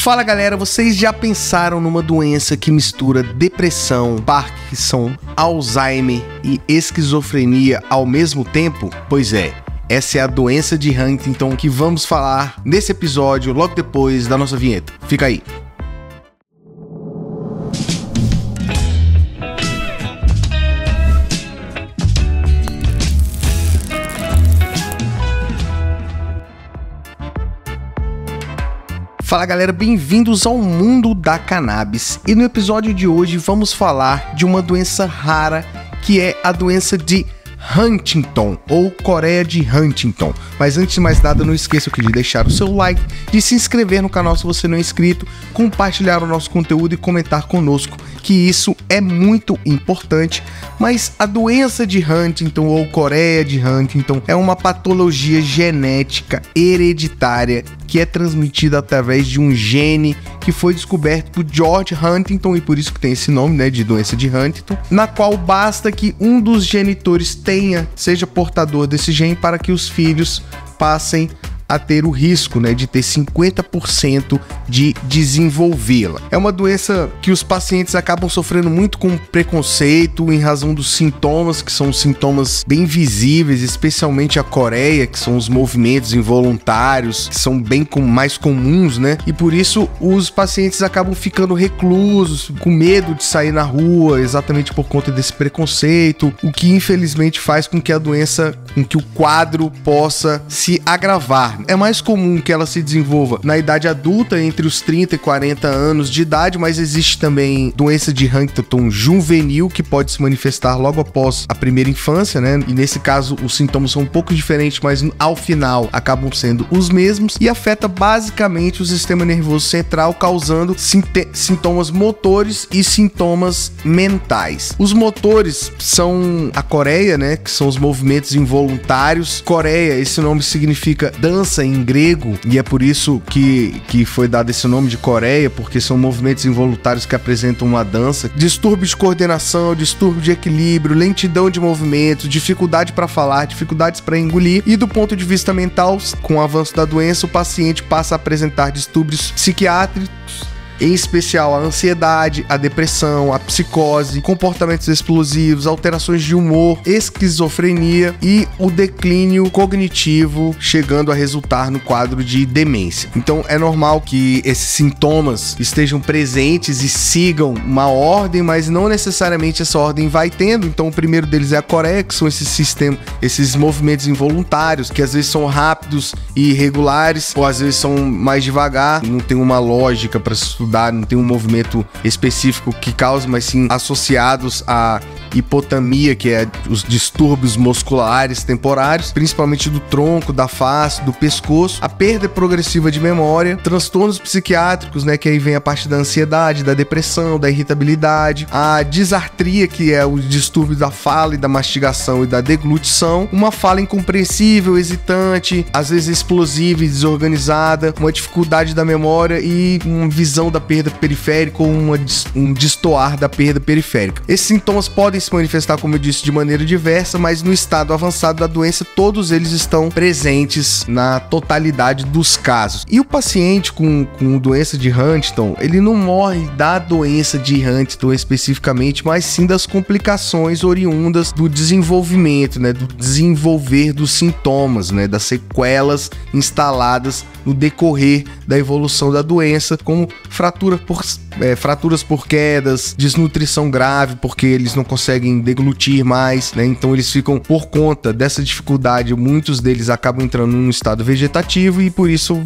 Fala galera, vocês já pensaram numa doença que mistura depressão, Parkinson, Alzheimer e esquizofrenia ao mesmo tempo? Pois é, essa é a doença de Huntington que vamos falar nesse episódio logo depois da nossa vinheta. Fica aí. Fala galera, bem-vindos ao mundo da cannabis, e no episódio de hoje vamos falar de uma doença rara que é a doença de Huntington, ou Coreia de Huntington. Mas antes de mais nada, não esqueça de deixar o seu like, de se inscrever no canal se você não é inscrito, compartilhar o nosso conteúdo e comentar conosco, que isso é muito importante. Mas a doença de Huntington, ou Coreia de Huntington, é uma patologia genética hereditária que é transmitida através de um gene que foi descoberto por George Huntington, e por isso que tem esse nome, né, de doença de Huntington, na qual basta que um dos genitores seja portador desse gene para que os filhos passem a ter o risco, né, de ter 50% de desenvolvê-la. É uma doença que os pacientes acabam sofrendo muito com preconceito em razão dos sintomas, que são sintomas bem visíveis, especialmente a coreia, que são os movimentos involuntários, que são bem mais comuns, né? E por isso os pacientes acabam ficando reclusos, com medo de sair na rua, exatamente por conta desse preconceito, o que infelizmente faz com que a doença, com que o quadro possa se agravar. É mais comum que ela se desenvolva na idade adulta, entre os 30 e 40 anos de idade, mas existe também doença de Huntington juvenil, que pode se manifestar logo após a primeira infância, né? E nesse caso os sintomas são um pouco diferentes, mas ao final acabam sendo os mesmos, e afeta basicamente o sistema nervoso central, causando sintomas motores e sintomas mentais. Os motores são a coreia, né? Que são os movimentos involuntários. Coreia, esse nome significa dança em grego, e é por isso que foi dado esse nome de Coreia, porque são movimentos involuntários que apresentam uma dança. Distúrbio de coordenação, distúrbio de equilíbrio, lentidão de movimento, dificuldade para falar, dificuldades para engolir. E do ponto de vista mental, com o avanço da doença, o paciente passa a apresentar distúrbios psiquiátricos, em especial a ansiedade, a depressão, a psicose, comportamentos explosivos, alterações de humor, esquizofrenia e o declínio cognitivo, chegando a resultar no quadro de demência. Então é normal que esses sintomas estejam presentes e sigam uma ordem, mas não necessariamente essa ordem vai tendo. Então o primeiro deles é a coreia, que são esses movimentos involuntários, que às vezes são rápidos e irregulares, ou às vezes são mais devagar, não tem uma lógica para estudar, não tem um movimento específico que causa, mas sim associados à hipotamia, que é os distúrbios musculares temporários, principalmente do tronco, da face, do pescoço, a perda progressiva de memória, transtornos psiquiátricos, né, que aí vem a parte da ansiedade, da depressão, da irritabilidade, a disartria, que é o distúrbio da fala e da mastigação e da deglutição, uma fala incompreensível, hesitante, às vezes explosiva e desorganizada, uma dificuldade da memória e uma visão da perda periférica, ou um destoar da perda periférica. Esses sintomas podem se manifestar, como eu disse, de maneira diversa, mas no estado avançado da doença, todos eles estão presentes na totalidade dos casos. E o paciente com doença de Huntington, ele não morre da doença de Huntington especificamente, mas sim das complicações oriundas do desenvolvimento, né, do desenvolver dos sintomas, né, das sequelas instaladas no decorrer da evolução da doença, como fraturas por quedas, desnutrição grave, porque eles não conseguem deglutir mais, né? Então eles ficam, por conta dessa dificuldade, muitos deles acabam entrando num estado vegetativo, e por isso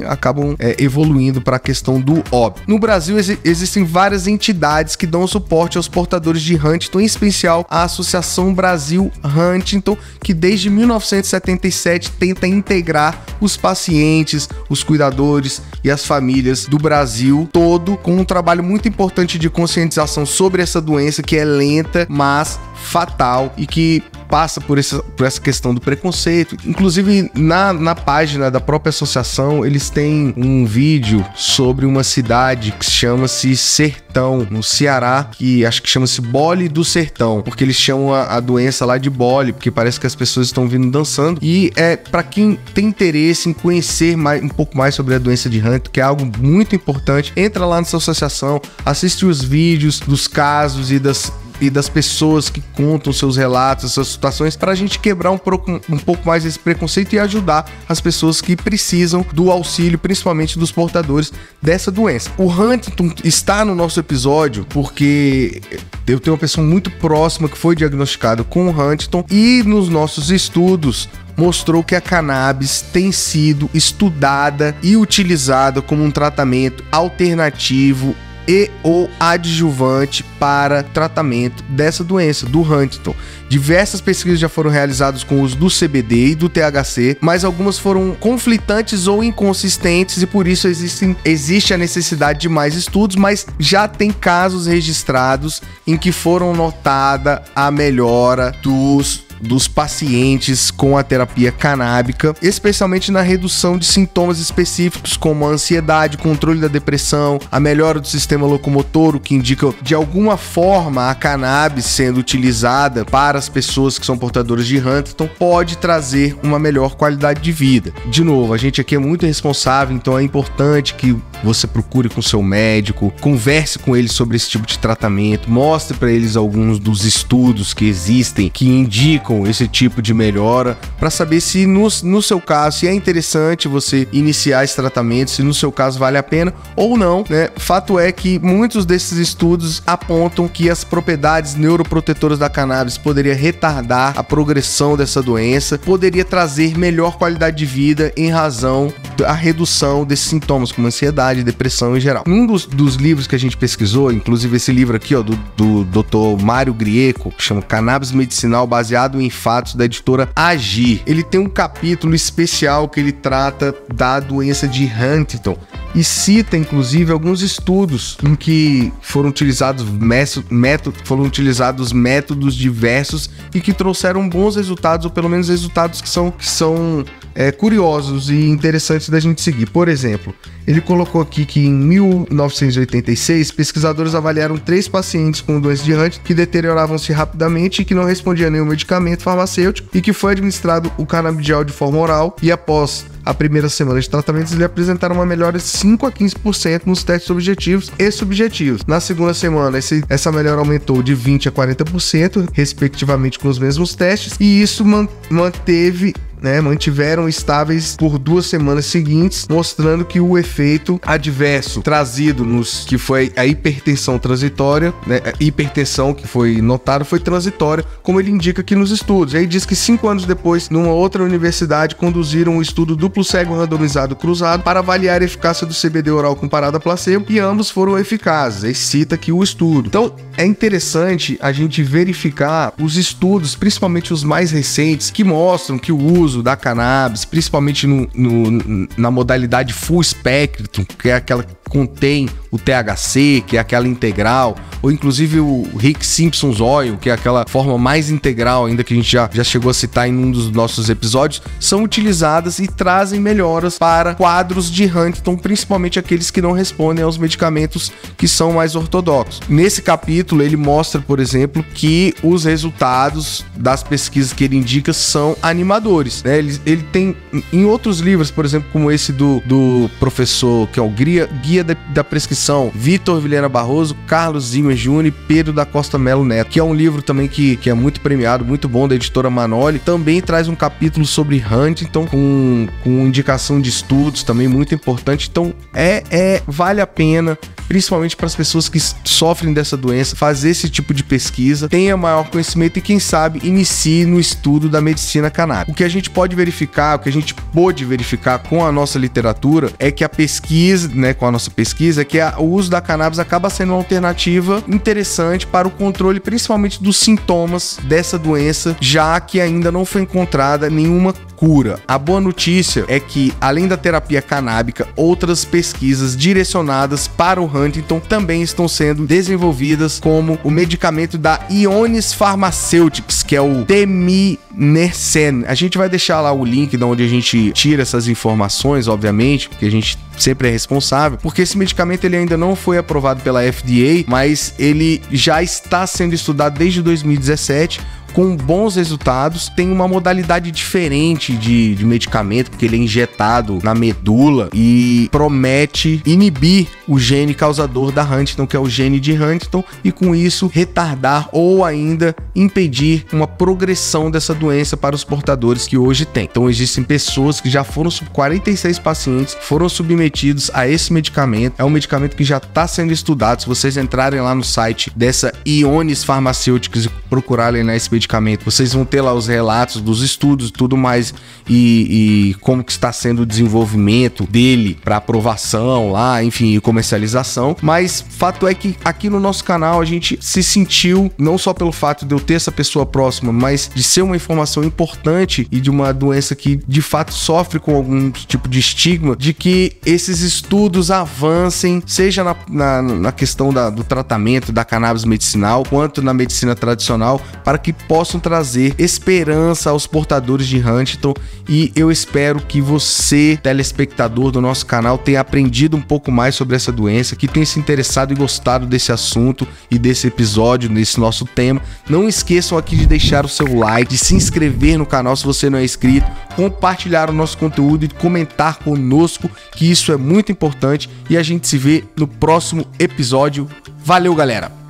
acabam evoluindo para a questão do óbito. No Brasil existem várias entidades que dão suporte aos portadores de Huntington, em especial a Associação Brasil Huntington, que desde 1977 tenta integrar os pacientes, os cuidadores e as famílias do Brasil todo, com um trabalho muito importante de conscientização sobre essa doença, que é lenta, mas fatal, e que passa por essa questão do preconceito. Inclusive, na página da própria associação, eles têm um vídeo sobre uma cidade que chama-se Sertão, no Ceará, que acho que chama-se Bole do Sertão, porque eles chamam a doença lá de bole, porque parece que as pessoas estão vindo dançando. E para quem tem interesse em conhecer um pouco mais sobre a doença de Huntington, que é algo muito importante, entra lá nessa associação, assiste os vídeos dos casos e das pessoas que contam seus relatos, suas situações, para a gente quebrar um pouco mais esse preconceito e ajudar as pessoas que precisam do auxílio, principalmente dos portadores dessa doença. O Huntington está no nosso episódio porque eu tenho uma pessoa muito próxima que foi diagnosticada com o Huntington, e nos nossos estudos mostrou que a cannabis tem sido estudada e utilizada como um tratamento alternativo ou adjuvante para tratamento dessa doença, do Huntington. Diversas pesquisas já foram realizadas com o uso do CBD e do THC, mas algumas foram conflitantes ou inconsistentes, e por isso existe a necessidade de mais estudos, mas já tem casos registrados em que foram notada a melhora dos pacientes com a terapia canábica, especialmente na redução de sintomas específicos como a ansiedade, controle da depressão, a melhora do sistema locomotor, o que indica de alguma forma a cannabis sendo utilizada para as pessoas que são portadoras de Huntington pode trazer uma melhor qualidade de vida. De novo, a gente aqui é muito responsável, então é importante que você procure com seu médico, converse com eles sobre esse tipo de tratamento, mostre para eles alguns dos estudos que existem que indicam esse tipo de melhora, para saber se no seu caso, se é interessante você iniciar esse tratamento, se no seu caso vale a pena ou não, né? Fato é que muitos desses estudos apontam que as propriedades neuroprotetoras da cannabis poderia retardar a progressão dessa doença, poderia trazer melhor qualidade de vida em razão da redução desses sintomas como ansiedade, depressão em geral. Um dos livros que a gente pesquisou, inclusive esse livro aqui, ó, do Dr. Mário Grieco, que chama Cannabis Medicinal Baseado em Fatos, da editora Agir. Ele tem um capítulo especial que ele trata da doença de Huntington e cita, inclusive, alguns estudos em que foram utilizados métodos diversos e que trouxeram bons resultados, ou pelo menos resultados que são curiosos e interessantes da gente seguir. Por exemplo, ele colocou aqui que em 1986, pesquisadores avaliaram 3 pacientes com doença de Huntington que deterioravam-se rapidamente e que não respondiam a nenhum medicamento farmacêutico, e que foi administrado o canabidiol de forma oral, e após a primeira semana de tratamentos, eles apresentaram uma melhora de 5 a 15% nos testes objetivos e subjetivos. Na segunda semana, essa melhora aumentou de 20 a 40%, respectivamente, com os mesmos testes, e isso mantiveram estáveis por 2 semanas seguintes, mostrando que o efeito adverso trazido que foi a hipertensão transitória, a hipertensão que foi notada foi transitória, como ele indica aqui nos estudos. E aí diz que 5 anos depois, numa outra universidade, conduziram um estudo duplo cego randomizado cruzado para avaliar a eficácia do CBD oral comparado a placebo, e ambos foram eficazes. Aí cita aqui o estudo. Então, é interessante a gente verificar os estudos, principalmente os mais recentes, que mostram que o uso da cannabis, principalmente na modalidade full spectrum, que é aquela que contém o THC, que é aquela integral, ou inclusive o Rick Simpson's Oil, que é aquela forma mais integral ainda que a gente já chegou a citar em um dos nossos episódios, são utilizadas e trazem melhoras para quadros de Huntington, principalmente aqueles que não respondem aos medicamentos que são mais ortodoxos. Nesse capítulo, ele mostra, por exemplo, que os resultados das pesquisas que ele indica são animadores, né? Ele tem, em outros livros, por exemplo, como esse do professor, que é o Guia da Prescrição, Vitor Vilhena Barroso, Carlos Zimmer Jr. e Pedro da Costa Melo Neto, que é um livro também que é muito premiado, muito bom, da editora Manoli, também traz um capítulo sobre Huntington com indicação de estudos também muito importante. Então vale a pena, principalmente para as pessoas que sofrem dessa doença, fazer esse tipo de pesquisa, tenha maior conhecimento e, quem sabe, inicie no estudo da medicina canábica. O que a gente pode verificar, o que a gente pôde verificar com a nossa literatura é que a pesquisa, com a nossa pesquisa, é que o uso da cannabis acaba sendo uma alternativa interessante para o controle, principalmente dos sintomas dessa doença, já que ainda não foi encontrada nenhuma cura. A boa notícia é que, além da terapia canábica, outras pesquisas direcionadas para o Huntington também estão sendo desenvolvidas, como o medicamento da Ionis Pharmaceuticals, que é o Teminersen. A gente vai deixar lá o link de onde a gente tira essas informações, obviamente, porque a gente sempre é responsável, porque esse medicamento ele ainda não foi aprovado pela FDA, mas ele já está sendo estudado desde 2017, com bons resultados. Tem uma modalidade diferente de medicamento, porque ele é injetado na medula e promete inibir o gene causador da Huntington, que é o gene de Huntington, e com isso retardar ou ainda impedir uma progressão dessa doença para os portadores que hoje tem. Então existem pessoas que já foram, 46 pacientes foram submetidos a esse medicamento. É um medicamento que já está sendo estudado. Se vocês entrarem lá no site dessa Ionis Pharmaceuticals e procurarem lá esse medicamento, vocês vão ter lá os relatos dos estudos e tudo mais, e como que está sendo o desenvolvimento dele para aprovação lá, enfim, e comercialização. Mas fato é que aqui no nosso canal a gente se sentiu, não só pelo fato de eu ter essa pessoa próxima, mas de ser uma informação importante e de uma doença que de fato sofre com algum tipo de estigma, de que esses estudos avancem, seja na questão do tratamento da cannabis medicinal, quanto na medicina tradicional, para que possam trazer esperança aos portadores de Huntington. E eu espero que você, telespectador do nosso canal, tenha aprendido um pouco mais sobre essa doença, que tenha se interessado e gostado desse assunto e desse episódio, desse nosso tema. Não esqueçam aqui de deixar o seu like, de se inscrever no canal se você não é inscrito, compartilhar o nosso conteúdo e comentar conosco, que isso é muito importante. E a gente se vê no próximo episódio. Valeu, galera!